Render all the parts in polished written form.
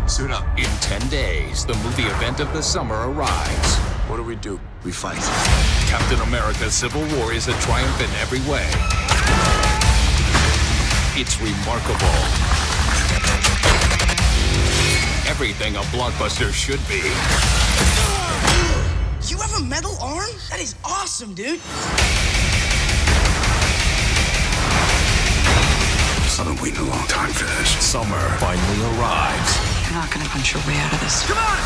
Suit up. In 10 days, the movie event of the summer arrives. What do? We fight. Captain America Civil War is a triumph in every way. It's remarkable. Everything a blockbuster should be. You have a metal arm? That is awesome, dude. I've been waiting a long time for this. Summer finally arrives. You're not gonna punch your way out of this. Come on!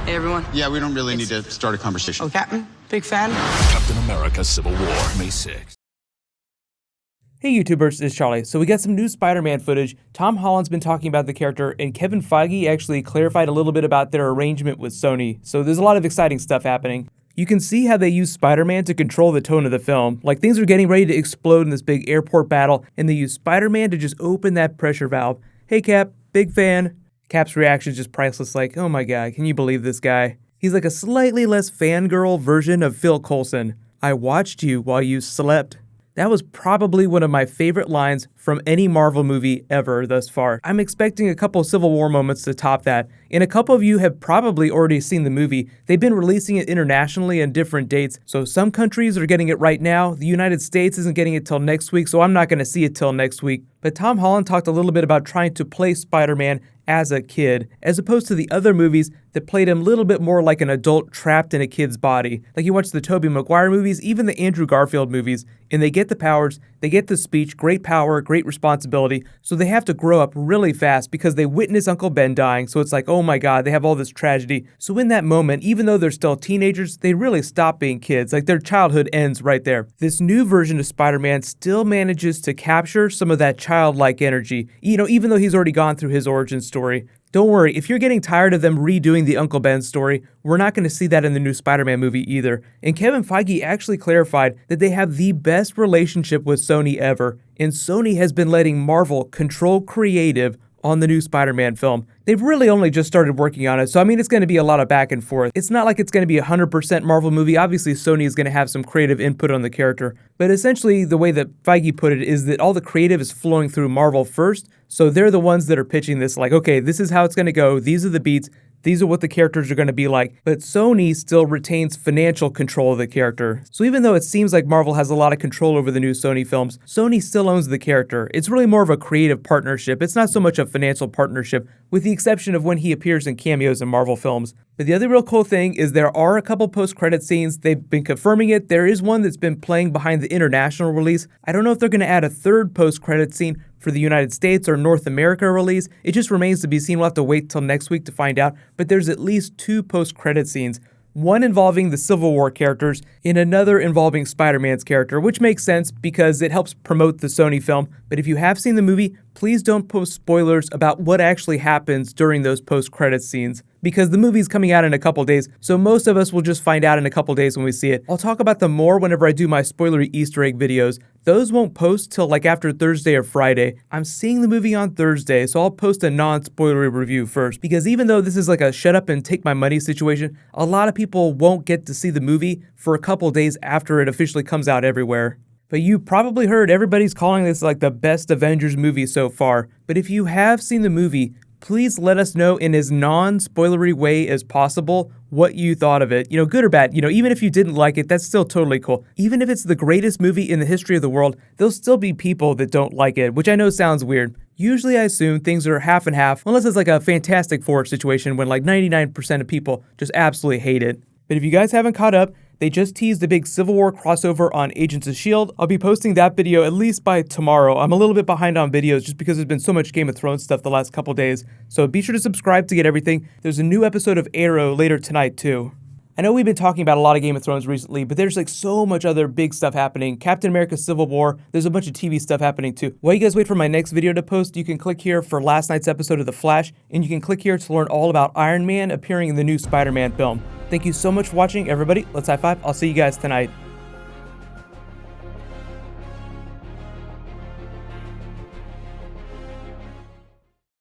Hey, everyone. Yeah, we don't really need to start a conversation. Oh, Captain, big fan. Captain America Civil War, May 6th. Hey YouTubers, it's Charlie. So we got some new Spider-Man footage. Tom Holland's been talking about the character, and Kevin Feige actually clarified a little bit about their arrangement with Sony. So there's a lot of exciting stuff happening. You can see how they use Spider-Man to control the tone of the film. Like, things are getting ready to explode in this big airport battle, and they use Spider-Man to just open that pressure valve. Hey Cap, big fan. Cap's reaction is just priceless, like, oh my god, can you believe this guy? He's like a slightly less fangirl version of Phil Coulson. I watched you while you slept. That was probably one of my favorite lines from any Marvel movie ever thus far. I'm expecting a couple Civil War moments to top that, and a couple of you have probably already seen the movie. They've been releasing it internationally on different dates, so some countries are getting it right now. The United States isn't getting it till next week, so I'm not going to see it till next week. But Tom Holland talked a little bit about trying to play Spider-Man as a kid, as opposed to the other movies that played him a little bit more like an adult trapped in a kid's body. Like, you watch the Tobey Maguire movies, even the Andrew Garfield movies, and they get the powers, they get the speech, great power, great responsibility, so they have to grow up really fast because they witness Uncle Ben dying, so it's like, oh my god, they have all this tragedy. So in that moment, even though they're still teenagers, they really stop being kids, like their childhood ends right there. This new version of Spider-Man still manages to capture some of that childlike energy, even though he's already gone through his origin story. Don't worry, if you're getting tired of them redoing the Uncle Ben story, we're not going to see that in the new Spider-Man movie either. And Kevin Feige actually clarified that they have the best relationship with Sony ever, and Sony has been letting Marvel control creative on the new Spider-Man film. They've really only just started working on it, so I mean, it's going to be a lot of back and forth. It's not like it's going to be a 100% Marvel movie. Obviously, Sony is going to have some creative input on the character, but essentially the way that Feige put it is that all the creative is flowing through Marvel first, so they're the ones that are pitching this like, okay, this is how it's going to go, these are the beats, these are what the characters are going to be like, but Sony still retains financial control of the character. So even though it seems like Marvel has a lot of control over the new Sony films, Sony still owns the character. It's really more of a creative partnership. It's not so much a financial partnership, with the exception of when he appears in cameos in Marvel films. But the other real cool thing is there are a couple post-credit scenes. They've been confirming it. There is one that's been playing behind the international release. I don't know if they're going to add a third post-credit scene for the United States or North America release. It just remains to be seen. We'll have to wait till next week to find out. But there's at least 2 post-credit scenes. One involving the Civil War characters, and another involving Spider-Man's character, which makes sense because it helps promote the Sony film. But if you have seen the movie, please don't post spoilers about what actually happens during those post-credit scenes, because the movie's coming out in a couple days, so most of us will just find out in a couple days when we see it. I'll talk about them more whenever I do my spoilery Easter egg videos. Those won't post till like after Thursday or Friday. I'm seeing the movie on Thursday, so I'll post a non-spoilery review first, because even though this is like a shut up and take my money situation, a lot of people won't get to see the movie for a couple days after it officially comes out everywhere. But you probably heard everybody's calling this like the best Avengers movie so far. But if you have seen the movie, please let us know in as non-spoilery way as possible what you thought of it. Good or bad. Even if you didn't like it, that's still totally cool. Even if it's the greatest movie in the history of the world, there'll still be people that don't like it, which I know sounds weird. Usually I assume things are half and half, unless it's like a Fantastic Four situation when like 99% of people just absolutely hate it. But if you guys haven't caught up, they just teased a big Civil War crossover on Agents of S.H.I.E.L.D. I'll be posting that video at least by tomorrow. I'm a little bit behind on videos just because there's been so much Game of Thrones stuff the last couple days. So be sure to subscribe to get everything. There's a new episode of Arrow later tonight too. I know we've been talking about a lot of Game of Thrones recently, but there's like so much other big stuff happening. Captain America Civil War, there's a bunch of TV stuff happening too. While you guys wait for my next video to post, you can click here for last night's episode of The Flash, and you can click here to learn all about Iron Man appearing in the new Spider-Man film. Thank you so much for watching, everybody. Let's high five. I'll see you guys tonight.